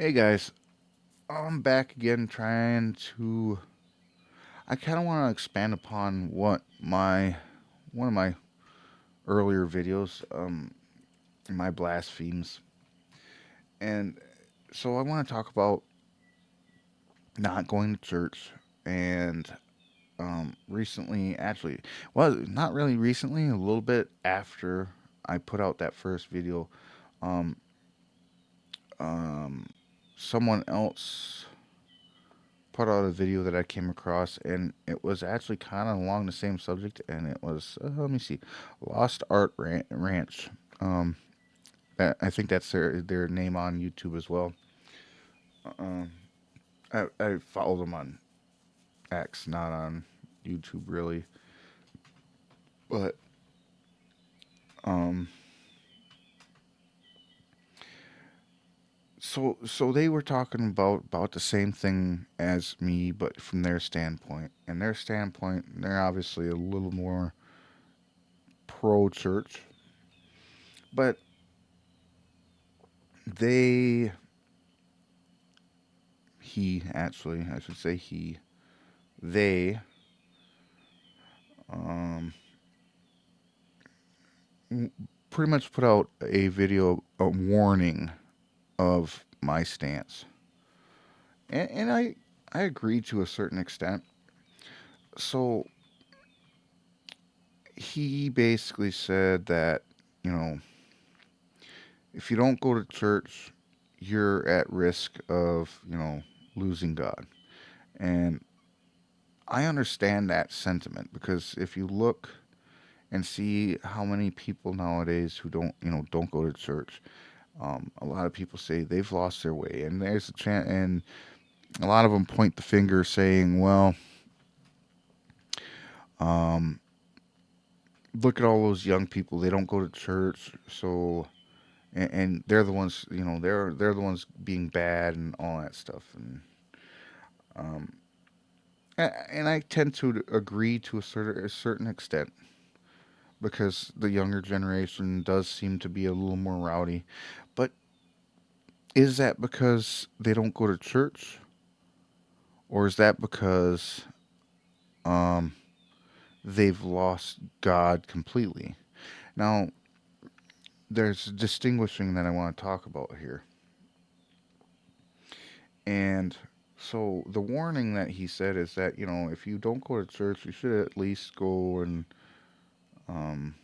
Hey guys, I'm back again trying to. I kind of want to expand upon what one of my earlier videos, my blasphemes, and so I want to talk about not going to church and recently, actually, well, not really recently, a little bit after I put out that first video, um, um, someone else put out a video that I came across, and it was actually kind of along the same subject, and it was let me see, Lost Art Ranch. Um, I think that's their name on YouTube as well. Um, I followed them on X, not on YouTube really, but um, so they were talking about the same thing as me, but from their standpoint. And their standpoint, they're obviously a little more pro church, but they he actually I should say he they um pretty much put out a video, a warning of my stance, and I agree to a certain extent. So he basically said that, you know, if you don't go to church, you're at risk of, losing God. And I understand that sentiment because if you look and see how many people nowadays who don't go to church. A lot of people say they've lost their way, and there's a chance, and a lot of them point the finger, saying, "Well, um, look at all those young people. They don't go to church, so and they're the ones, they're the ones being bad and all that stuff." Um, and I tend to agree to a certain extent because the younger generation does seem to be a little more rowdy. But is that because they don't go to church, or is that because um, they've lost God completely? Now, there's distinguishing that I want to talk about here. And so the warning that he said is that, if you don't go to church, you should at least go and, um,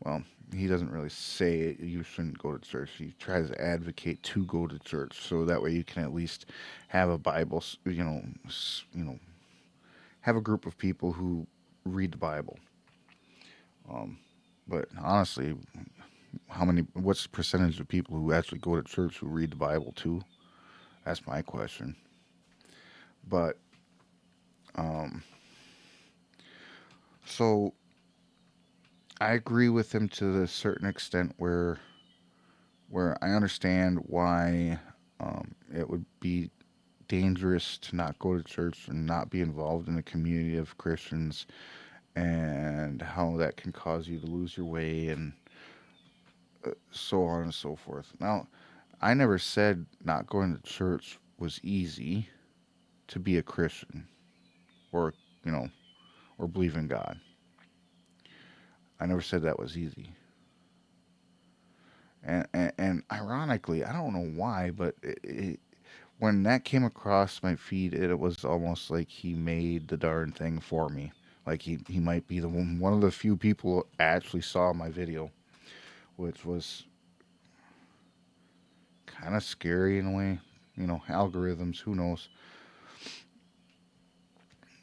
well, he doesn't really say you shouldn't go to church. He tries to advocate to go to church so that way you can at least have a Bible, have a group of people who read the Bible. Um, but honestly, what's the percentage of people who actually go to church who read the Bible too? That's my question. But um, so I agree with him to a certain extent where I understand why it would be dangerous to not go to church and not be involved in a community of Christians, and how that can cause you to lose your way, and so on and so forth. Now, I never said not going to church was easy to be a Christian, or, you know, or believe in God. I never said that was easy. And ironically, I don't know why, but when that came across my feed, it was almost like he made the darn thing for me. Like he might be one of the few people who actually saw my video, which was kind of scary in a way. Algorithms, who knows?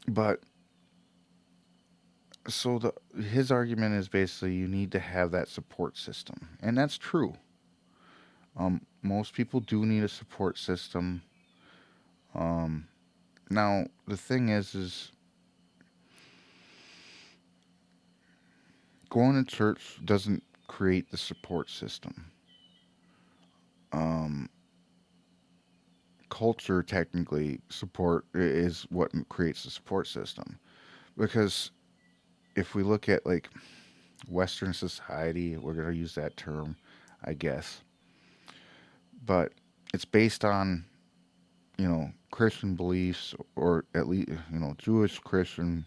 But so the his argument is basically you need to have that support system, and that's true. Most people do need a support system. Um, Now the thing is going to church doesn't create the support system. Um, Culture technically support is what creates the support system, because if we look at like Western society, we're gonna use that term, I guess. but it's based on, Christian beliefs, or at least, Jewish Christian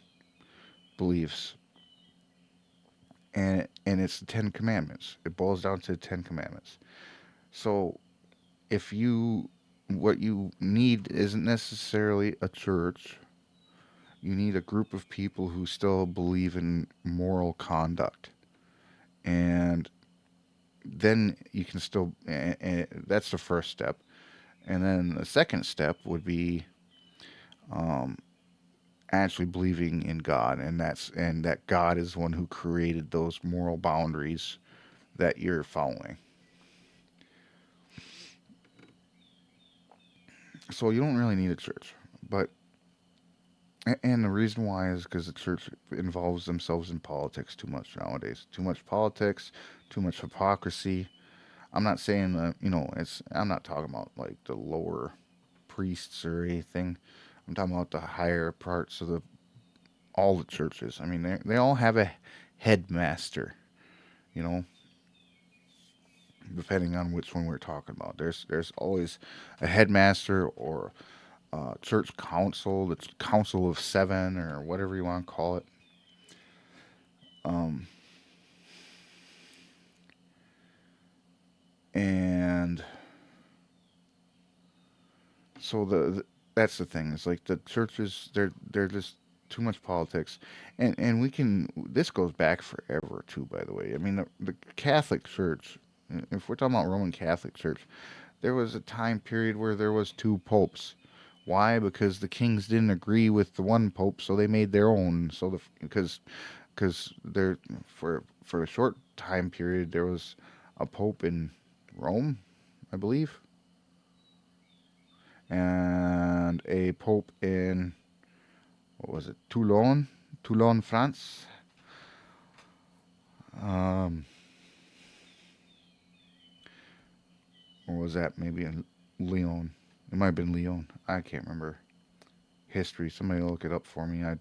beliefs, and it's the Ten Commandments. It boils down to the Ten Commandments. So if you what you need isn't necessarily a church. You need a group of people who still believe in moral conduct, and then you can still. That's the first step, and then the second step would be um, actually believing in God, and that God is the one who created those moral boundaries that you're following. So you don't really need a church, but and the reason why is because the church involves themselves in politics too much nowadays. Too much politics, too much hypocrisy. I'm not saying that, it's, I'm not talking about like the lower priests or anything. I'm talking about the higher parts of all the churches. I mean, they all have a headmaster, you know, depending on which one we're talking about. There's always a headmaster or church council, the council of seven or whatever you want to call it. Um, and so that's the thing. It's like the churches, they're just too much politics, and we can. This goes back forever too. By the way, I mean the Catholic Church. If we're talking about Roman Catholic Church, there was a time period where there was two popes. Why? Because the kings didn't agree with the one pope, so they made their own. So because there for a short time period there was a pope in Rome, I believe, and a pope in, what was it, Toulon, France. Um, or was that maybe in Lyon? It might have been Lyon. I can't remember. History. Somebody look it up for me. Uh,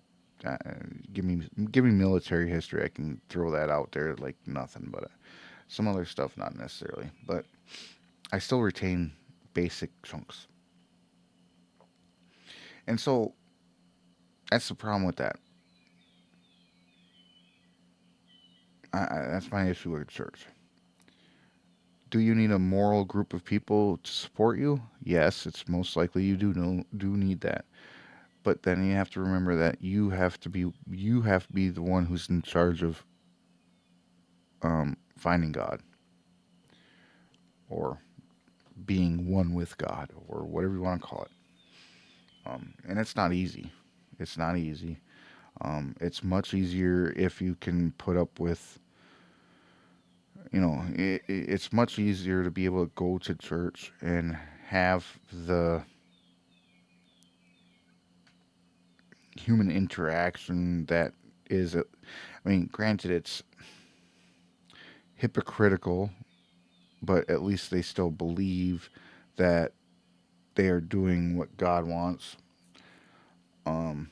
give me military history. I can throw that out there like nothing, but some other stuff not necessarily. But I still retain basic chunks, and so that's the problem with that. That's my issue with church. Do you need a moral group of people to support you? Yes, it's most likely you do need that. But then you have to remember that you have to be the one who's in charge of finding God, or being one with God, or whatever you want to call it. And it's not easy. It's not easy. It's much easier if you can put up with, it's much easier to be able to go to church and have the human interaction that is, I mean, granted, it's hypocritical, but at least they still believe that they are doing what God wants. Um,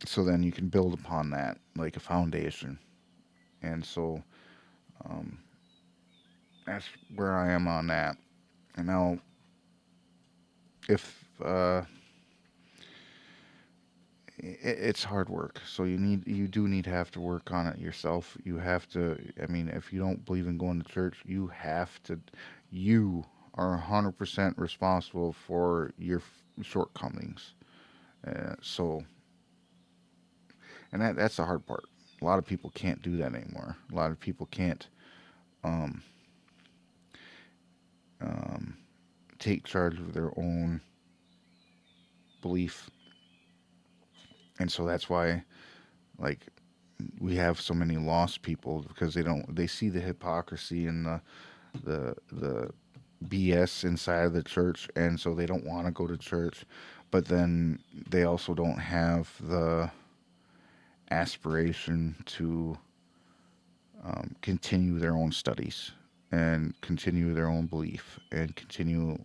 so then you can build upon that like a foundation. And so um, that's where I am on that. And now, if it's hard work, so you do need to have to work on it yourself. You have to. I mean, if you don't believe in going to church, you have to. You are 100% responsible for your shortcomings. So, and that's the hard part. A lot of people can't do that anymore. A lot of people can't um, um, take charge of their own belief, and so that's why, like, we have so many lost people because they see the hypocrisy and the BS inside of the church, and so they don't want to go to church, but then they also don't have the aspiration to continue their own studies and continue their own belief and continue,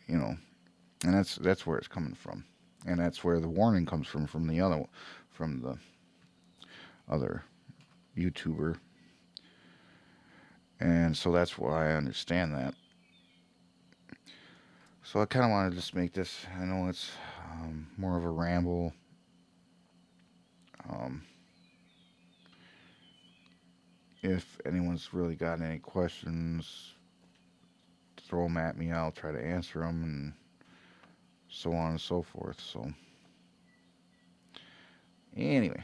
you know, and that's where it's coming from, and that's where the warning comes from the other YouTuber, and so that's why I understand that. So I kind of want to just make this. I know it's more of a ramble. Um, if anyone's really got any questions, throw them at me. I'll try to answer them, and so on and so forth. So anyway,